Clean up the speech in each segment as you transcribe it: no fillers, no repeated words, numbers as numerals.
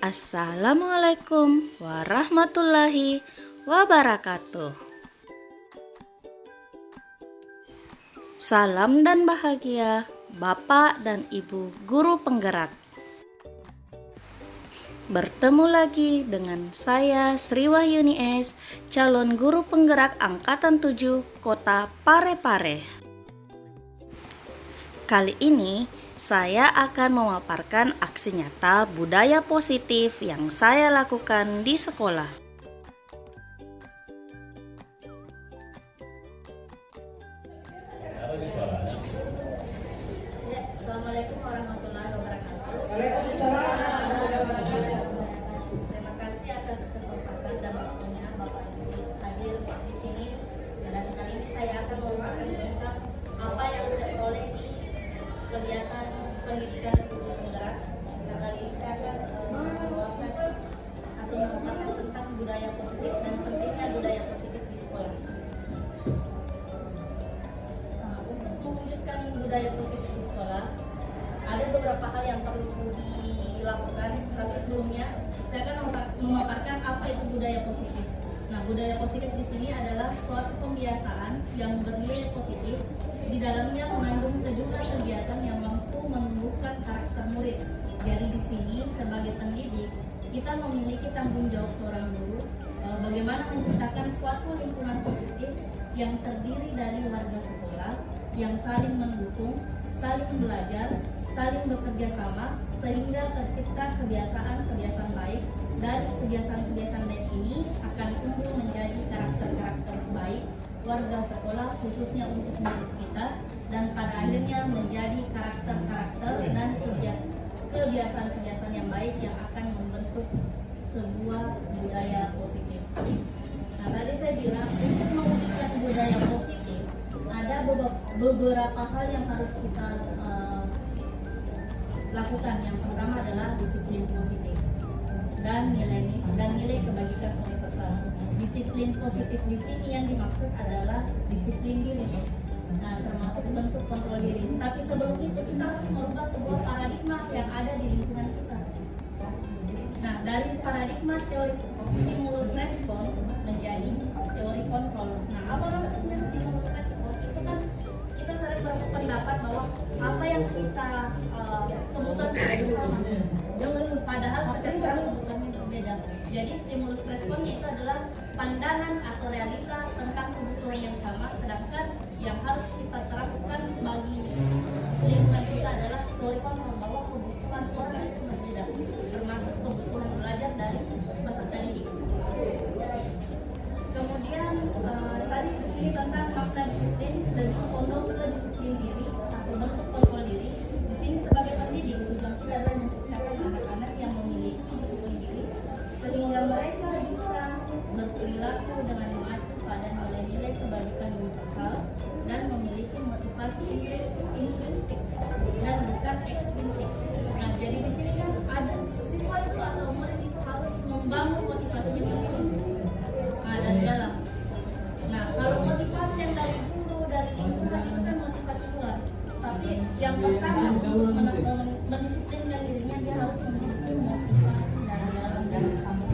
Assalamualaikum warahmatullahi wabarakatuh. Salam dan bahagia Bapak dan Ibu guru penggerak. Bertemu lagi dengan saya Sri Wahyuni S, calon guru penggerak angkatan 7 Kota Parepare. Kali ini saya akan memaparkan aksi nyata budaya positif yang saya lakukan di sekolah. Assalamualaikum warahmatullahi wabarakatuh. Terima kasih atas kesempatan dan waktunya Bapak Ibu hadir di sini. Dan kali ini saya akan memaparkan tentang apa yang saya peroleh di kegiatan pendidikan guru penggerak. Dan kali ini saya akan membawakan atau memaparkan tentang budaya positif dan pentingnya budaya positif di sekolah. Untuk mewujudkan budaya positif di sekolah, ada beberapa hal yang perlu dilakukan, tapi sebelumnya saya akan memaparkan apa itu budaya positif. Nah, budaya positif di sini adalah suatu pembiasaan yang bernilai positif, di dalamnya mengandung sejumlah kegiatan yang mampu menumbuhkan karakter murid. Jadi di sini sebagai pendidik, kita memiliki tanggung jawab seorang guru bagaimana menciptakan suatu lingkungan positif yang terdiri dari warga sekolah yang saling mendukung, saling belajar, saling bekerja sama, sehingga tercipta kebiasaan-kebiasaan baik, dan kebiasaan-kebiasaan baik ini akan tumbuh menjadi karakter-karakter baik warga sekolah, khususnya untuk murid kita, dan pada akhirnya menjadi karakter-karakter dan kebiasaan-kebiasaan yang baik yang akan membentuk sebuah budaya positif. Nah, tadi saya bilang untuk mewujudkan budaya positif ada beberapa hal yang harus kita lakukan. Yang pertama adalah disiplin positif dan nilai kebajikan universal. Disiplin positif di sini yang dimaksud adalah disiplin diri. Nah, termasuk bentuk kontrol diri. Tapi sebelum itu kita harus merubah sebuah paradigma yang ada di lingkungan kita. Nah, dari paradigma teori stimulus respon menjadi teori kontrol. Nah, apa maksudnya stimulus respon? Itu kan kita sering berpendapat bahwa apa yang kita kebutuhan kita sama, padahal sekarang kebutuhannya berbeda. Jadi stimulus responnya itu adalah pandangan atau realita tentang kebutuhan yang sama, sedangkan yang harus kita terapkan bagi lingkungan kita adalah teori kontrol, bahwa kebutuhan orang itu berbeda, termasuk kebutuhan belajar dari peserta didik. Kemudian tadi di sini tentang makna disiplin, lebih condong ke disiplin diri atau bentuk kontrol diri. Di sini sebagai pendidik, tujuan kita adalah menciptakan anak-anak yang memiliki disiplin diri sehingga mereka bisa berperilaku dengan mengacu pada nilai-nilai kebajikan universal dan memiliki motivasi intrinsik dan bukan ekstrinsik. Nah, jadi di sini kan ada siswa itu atau murid itu harus membangun motivasinya sendiri. Dari dalam. Nah, kalau motivasi yang dari guru, dari lingkungan itu kan motivasi luar. Tapi yang pertama untuk mendisiplinkan dirinya, dia harus memiliki motivasi dari dalam dan kamu.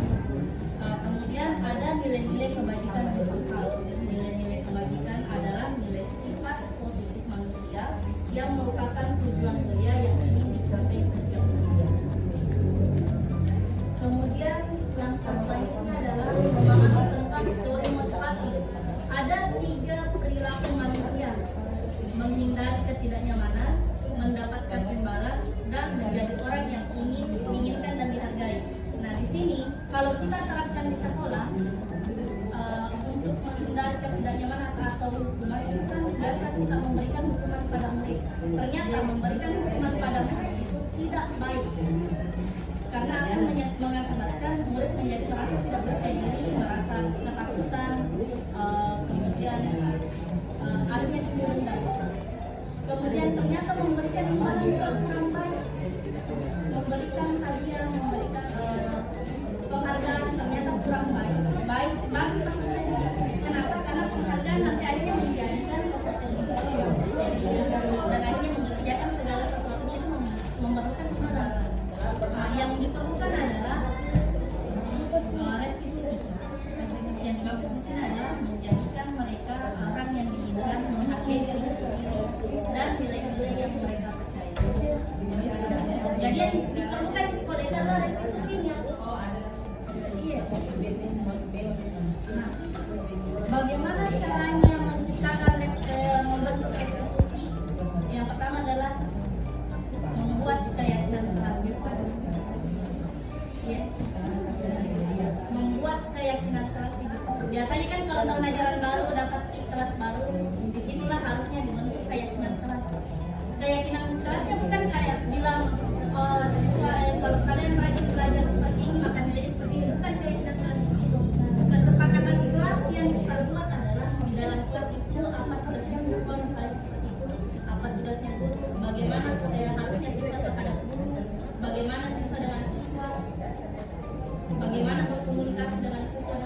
Kemudian ada nilai-nilai kebajikan universal. Nilai-nilai kebajikan adalah nilai sifat positif manusia yang merupakan tujuan mulia yang ingin dicapai setiap manusia. Kemudian langkah selanjutnya adalah pemahaman tentang teori motivasi. Ada 3 perilaku manusia: menghindari ketidaknyamanan, mendapatkan imbalan, dan menjadi orang yang diinginkan dan dihargai. Nah, di sini kalau kita terapkan di sekolah untuk menghindari ketidaknyamanan atau hukuman, itu kan biasa kita memberikan hukuman pada murid. Ternyata memberikan hukuman pada murid itu tidak baik, karena akan mengakibatkan murid menjadi merasa tidak percaya diri, merasa ketakutan, kemudian akhirnya rendah. Kemudian ternyata memberikan imbalan juga kurang baik, memberikan hadiah, memberikan penghargaan ternyata kurang baik bagi peserta didik. Kenapa? Karena penghargaan nanti akhirnya menjadikan peserta didik dan akhirnya mengerjakan segala sesuatunya itu memerlukan imbalan. Yang diperlukan dimaksud di sini adalah menjadikan mereka orang yang diinginkan, menghargai diri sendiri dan nilai-nilai yang mereka percaya. Jadi yang diperlukan di sekolah itu adalah restitusinya. Iya. Nah, bagaimana caranya menciptakan membentuk restitusi? Yang pertama adalah membuat keyakinan keras. Ya. Membuat keyakinan keras itu. Biasanya kan kalau tahun ajaran baru dapat kelas baru, disinilah harusnya dibentuk keyakinan keras. Keyakinan kerasnya bukan kayak bilang siswa kalau kalian rajin belajar seperti ini maka nilainya seperti ini, bukan keyakinan keras itu. Kesepakatan kelas yang kita buat adalah di dalam kelas itu apa tugasnya siswa, misalnya seperti itu, apa tugasnya guru, bagaimana harusnya siswa terhadap guru, bagaimana siswa dengan siswa, bagaimana berkomunikasi dengan siswa.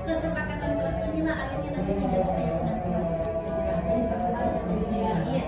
Kesepakatan kelas inilah akhirnya nanti menjadi keyakinan kelas. Iya.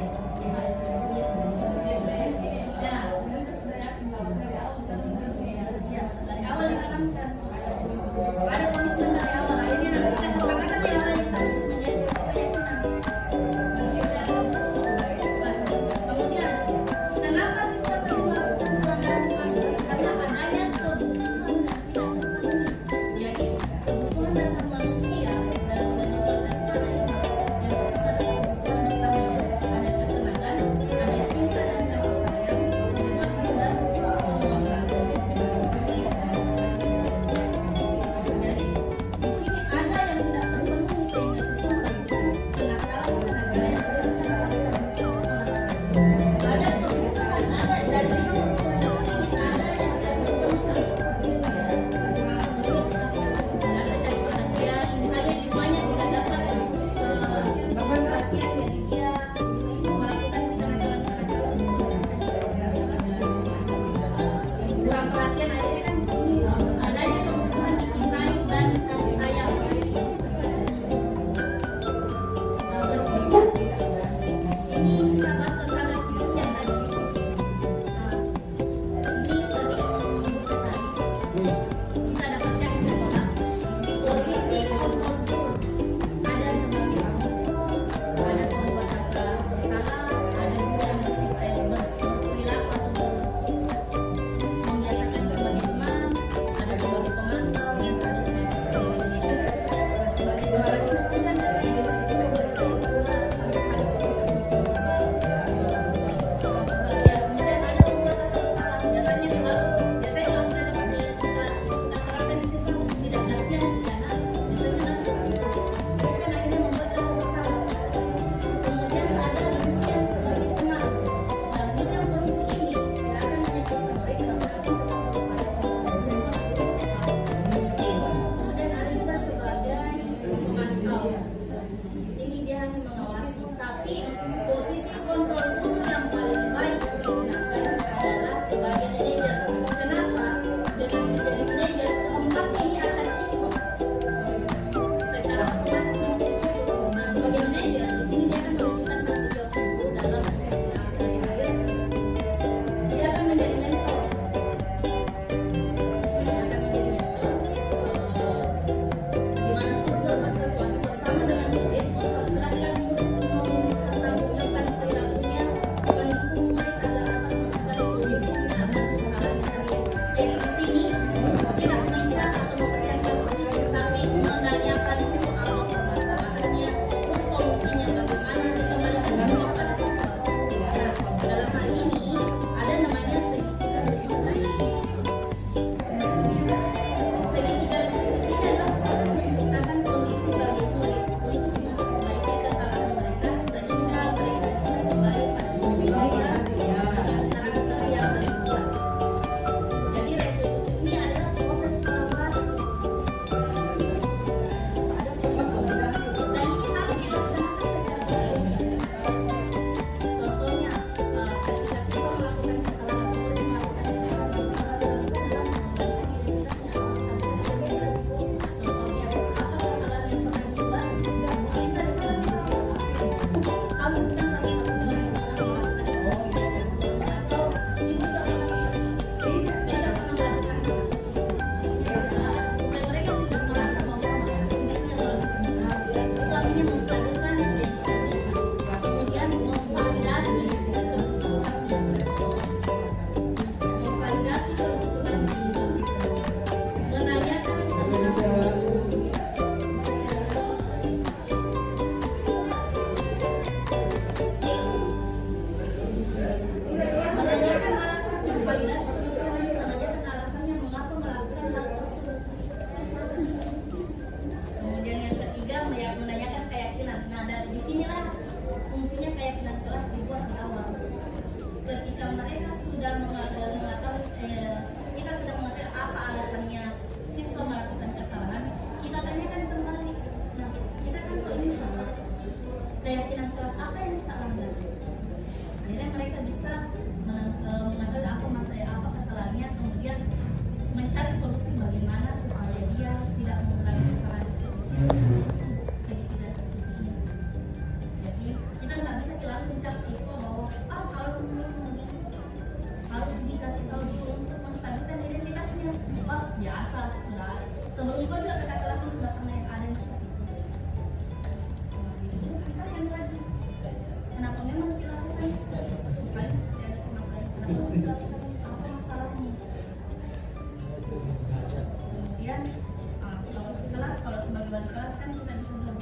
coba di kelas kan kita bisa bilang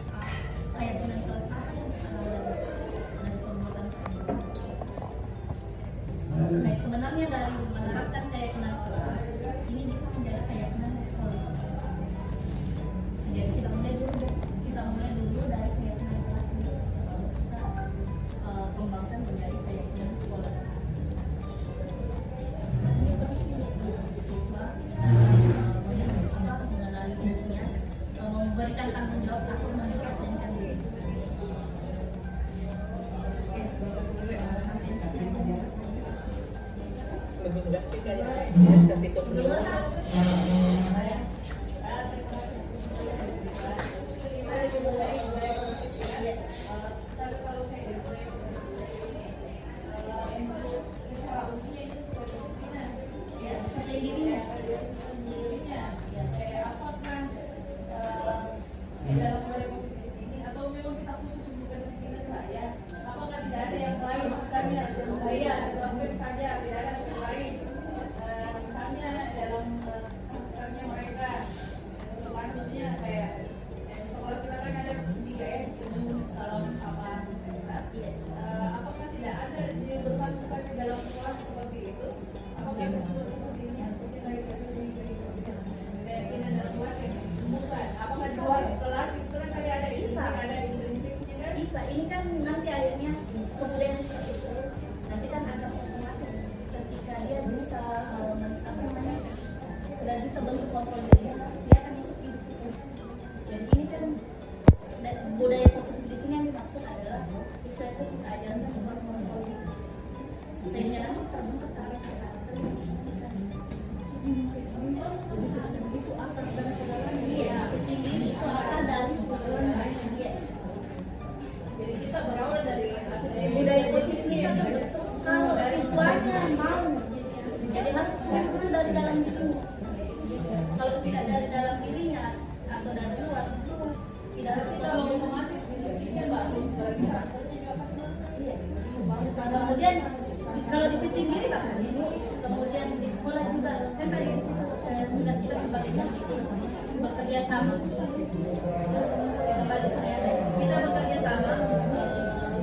keyakinan kelas apa yang dari pembuatan kayak sebenarnya dari menerapkan keyakinan kelas ini bisa menjadi keyakinan di sekolah. Jadi kita mulai dulu dari keyakinan kelas ini kita kembangkan menjadi keyakinan sekolah. Ini penting untuk siswa mengenali dirinya, memberikan tanggung jawab atau mendisiplinkan diri. Lebih ngerti kayak kapitol dulu. Bisa, ini kan nanti akhirnya kebudayaan seperti itu nanti kan akan otomatis ketika dia bisa sudah bisa bentuk kontrol diri dia akan ikut di diskusi. Jadi ini kan budaya positif di sini yang dimaksud adalah siswa itu kita ajarkan membuat kontrol diri sehingga nanti terbentuk karakter disiplin diri itu akar dari Jadi kita berawal dari budaya positif bisa terbentuk kalau siswanya mau. Jadi harus benar dari dalam dirinya. Kalau tidak dari dalam dirinya atau dari luar itu tidak kalau otomatis disiplinnya bagus, berarti karakternya juga pas. kemudian kalau disiplin diri bagus. Kemudian di sekolah juga kan tadi di situ tugas kita sebagai pendidik bekerja sama. Kembali saya kita bekerja sama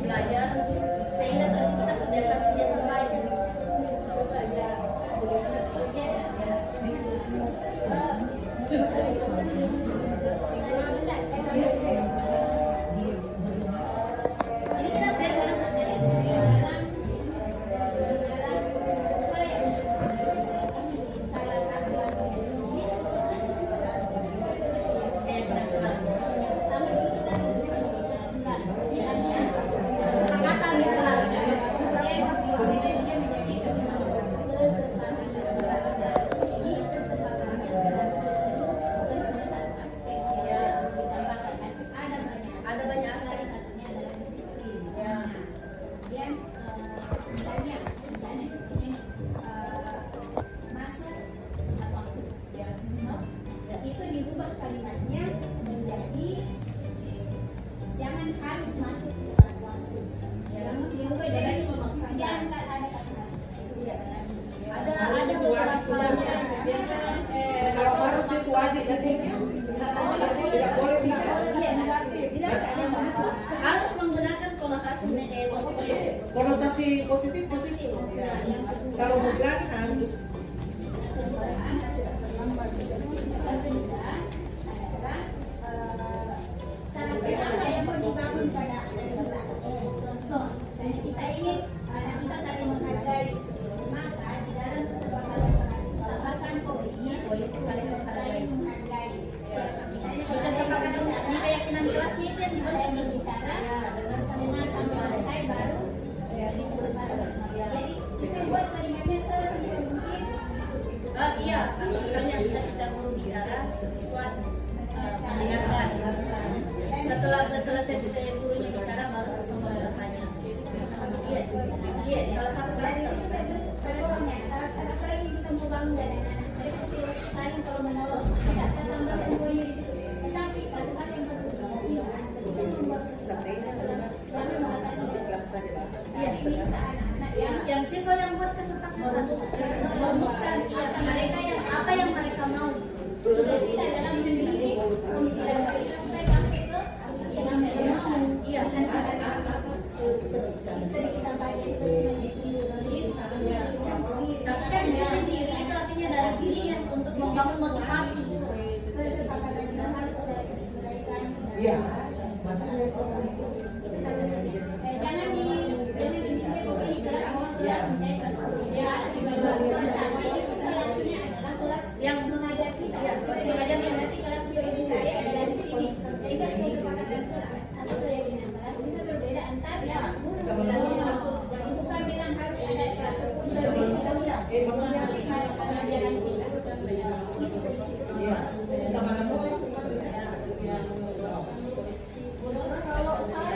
belajar sehingga tercipta kebiasaan-kebiasaan baik. Belajar bagaimana bekerja ini kita share kan ada banyak aspek satunya adalah disiplin. Kemudian misalnya ini masuk tepat waktu, dan itu diubah kalimatnya menjadi jangan harus masuk tepat waktu. Diubah jadi memaksakan. Jangan ada kata harus. Ada beberapa Kalau harus itu aja intinya. Tidak boleh tidak. harus menggunakan konotasi positif. Konotasi positif. Kalau mau berani harus. Apa yang mau dibangun pada contoh, misalnya kita ingin anak kita saling menghargai, maka di dalam kesepakatan tambahkan poin saling menghargai. Di kesepakatan di keyakinan kelasnya itu yang dibangun bicara dengan sama saya baru di kesempatan. Jadi kita buat kalimatnya sesimpel mungkin. Iya, misalnya kita guru bicara, siswa mendengarkan. Setelah selesai gurunya bicara, baru siswa mulai bertanya. Iya, salah satu dari sebenarnya karakter ini kita mau bangun dari anak-anak dari kecil saling kalau menolong. Kita tambahkan poinnya di situ. Tetapi satu hal yang perlu diperhatikan ketika semua kami merasanya yang siswa yang buat kesepakatan merumuskan mereka yang apa yang mereka mau. Tugas kita adalah mendidik pemikiran mereka Iya. Maksudnya Jangan di kelas ya, kelasnya adalah kelas yang mengajar kita, kelas mengajar yang nanti kelas biologi saya adalah di sini, sehingga kesepakatan kelas atau keyakinan kelas bisa berbeda antar yang bukan bilang harus ada di kelas 10 bisa tidak, maksudnya pengajaran kita. iya. Kalau saya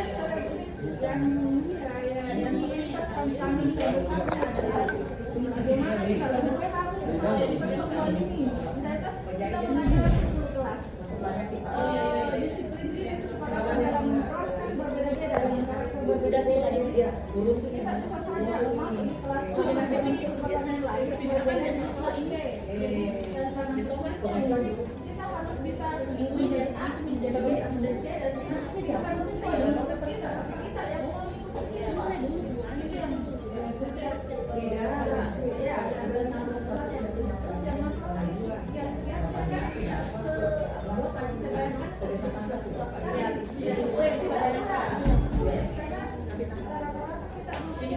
yang tantangan terbesarnya adalah bagaimana kalau mereka harus di pertemuan ini mereka kita mengajar 10 kelas disiplin diri kesepakatan dalam kelas kan berbeda-beda dalam karakter berbeda-beda kita bisa saja masuk di kelas A masuk di kesempatan yang lain berbeda di kelas B dan karena itu kita harus bisa menjadi A menjadi B menjadi C dan kita harus sesuai dengan kita yang mau mengikuti siswa itu yang setiap ya dan harus terus yang masalah yang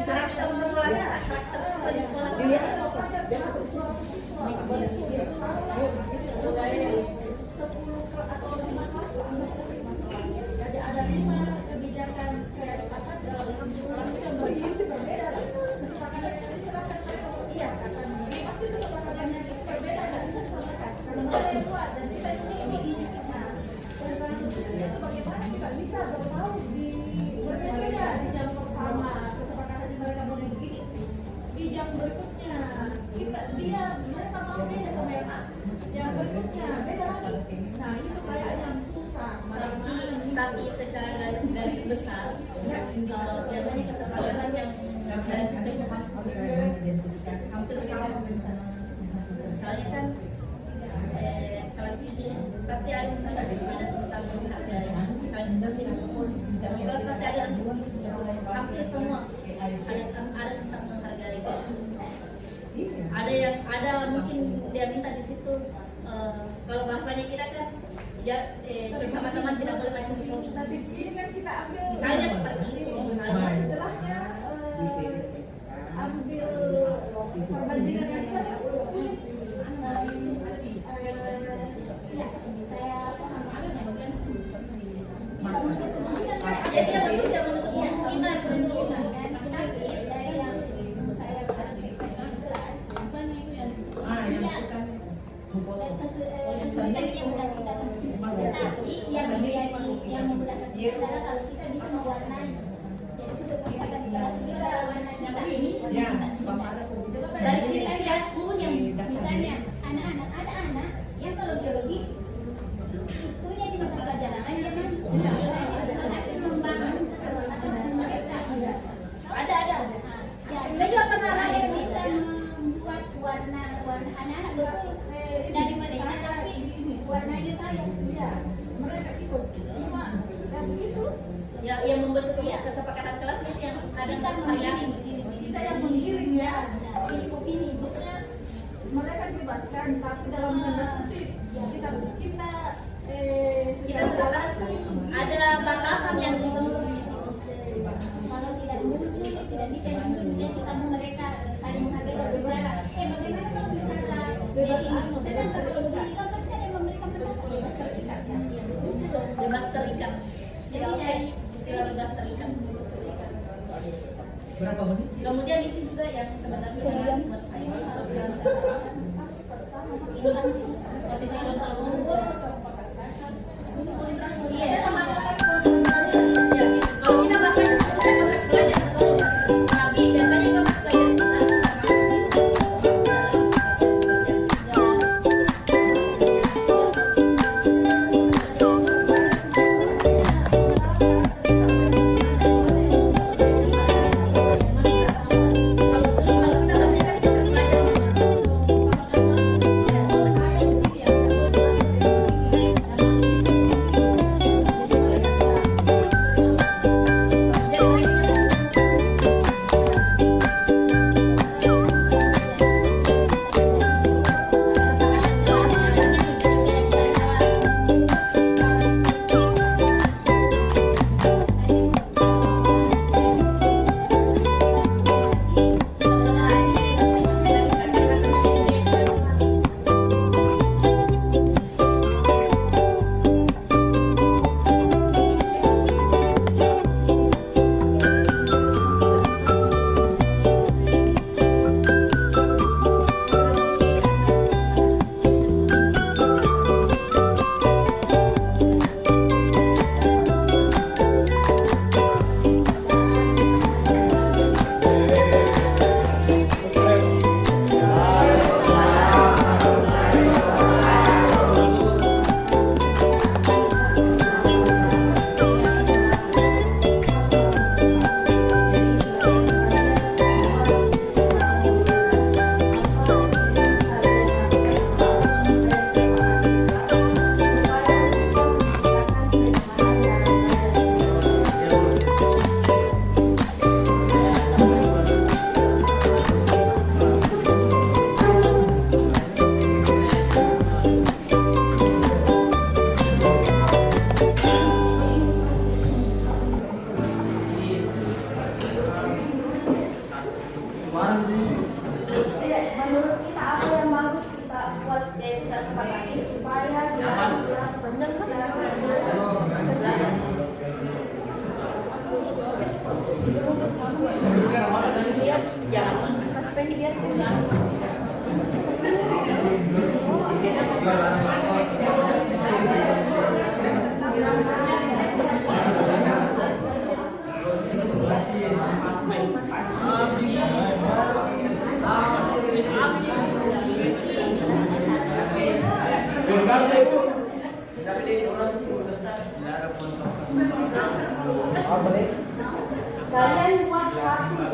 Karakter sekolahnya, karakter siswa di sekolah Iya. atau 5 kelas jadi ada 5 kebijakan kayak apa dalam kelas yang berbeda kesepakatan yang silakan iya pasti kesepakatannya berbeda dan bisa disampaikan karena mereka yang kuat dan kita ini disiplin itu bagaimana kita bisa bertahu di berbeda di jam pertama kesepakatan yang mereka boleh begini di jam berikutnya mereka mau beda sama yang A yang berikutnya beda lagi nah itu kayak yang susah tapi secara garis besar biasanya kesepakatan yang dari sisi hampir sama. Misalnya kan kelas ini pasti ada misalnya ada tentang menghargai, misalnya seperti kelas pasti ada hampir semua ada tentang menghargai. Ada mungkin dia minta di situ kalau bahasanya kita kan ya sesama teman tidak boleh macam-macam. tapi ini kan kita ambil Misalnya seperti itu, misalnya istilahnya ambil perbandingan yang sulit saya paham jadi dia bekerja untuk kemungkinan kemungkinan kan tapi dari yang saya perhatikan kelas bukan itu yang kesulitan yang memudahkan tapi yang memudahkan kita adalah kalau kita bisa mewarnai jadi kesepakatan kelas kita warna kita dari ciri khas gurunya misalnya anak-anak ada anak yang kalau biologi itunya di mata pelajaran dia masuk masih membangun kesepakatan dengan mereka ada ya saya juga pernah yang bisa membuat warna anak-anak betul dari mereka tapi warnanya saya ya mereka ikut cuma yang begitu ya yang membentuk kesepakatan kelas itu yang ada variasi kita yang menggiring ya ini opini maksudnya mereka dibebaskan tapi dalam tanda kutip ya kita sepakat ada batasan yang dibentuk di situ. kalau tidak muncul tidak bisa muncul kemudian kita mereka saling menghargai berbicara bagaimana kalau bicara bebas sedangkan kalau begini kan pasti ada yang memberikan pendapat bebas terikat ya muncul dong Bebas terikat istilah bebas terikat. Berapa menit? Kemudian itu juga yang sebenarnya menarik buat saya pas pertama ini kan posisi kontrol umur. Iya, kalau kita bahasanya sebenarnya kontrak belajar tapi biasanya kontrak belajar kita Kalian buat satu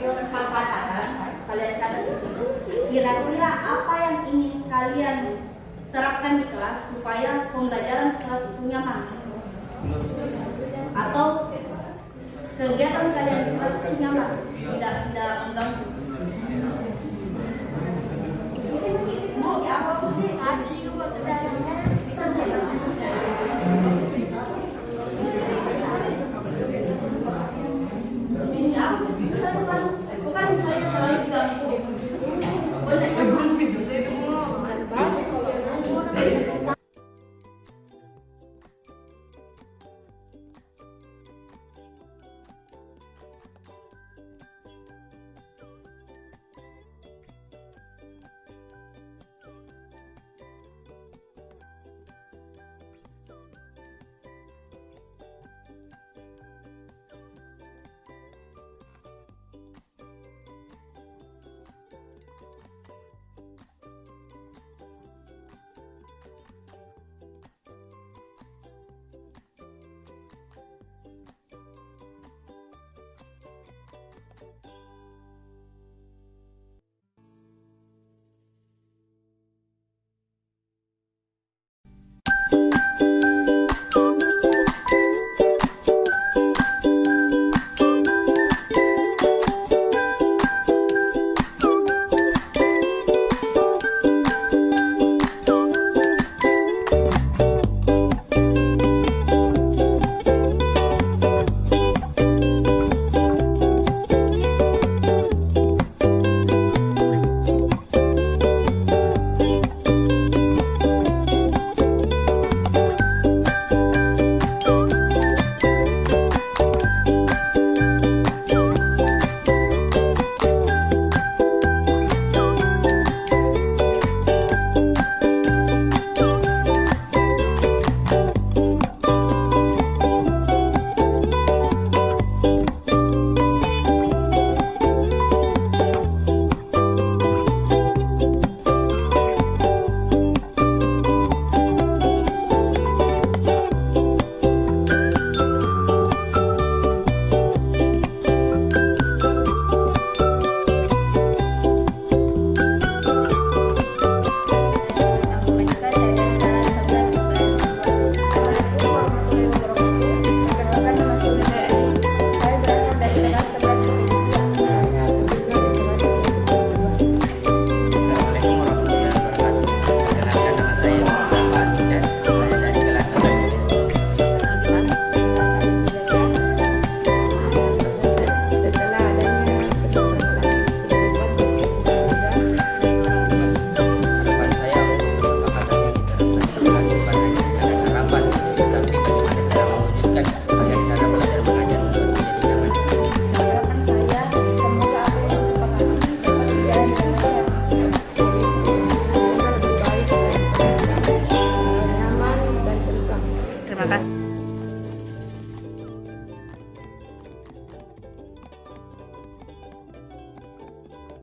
kesepakatan, kalian catat di situ. Kira-kira apa yang ingin kalian terapkan di kelas supaya pembelajaran kelas itu nyaman? Atau kegiatan kalian di kelas itu nyaman, tidak mengganggu. Bu, ya apa sih? Satu juga buat